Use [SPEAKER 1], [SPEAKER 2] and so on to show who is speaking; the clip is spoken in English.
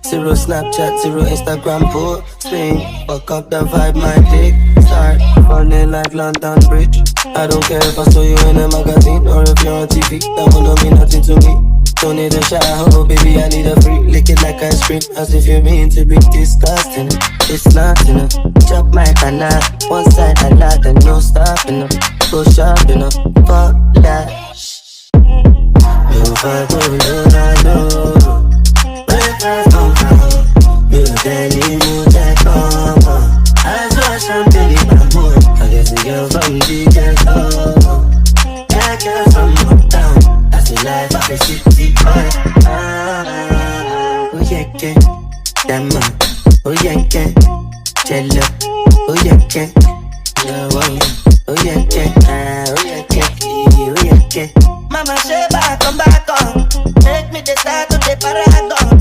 [SPEAKER 1] Zero Snapchat, zero Instagram posting. Fuck up the vibe, my dick start falling like London Bridge. I don't care if I saw you in a magazine or if you're on TV. That will not mean nothing to me. Don't need a shower, baby, I need a free. Lick it like ice cream, as if you mean to be disgusting. It's not enough. Chop my banana, one side a lot and no stopping. Go sharp enough, fuck that. If I go low, I know. If I come down, you tell me you take over. I saw something in my mood. I guess the girl from the ghetto. That girl from uptown. That's the life of a city boy. Oh yeah, yeah, that man. Oh yeah, yeah, jello. Oh yeah, yeah, oh yeah, yeah, oh yeah, yeah, oh yeah, yeah. Mama say back, come back on. Make me the start of the paragon.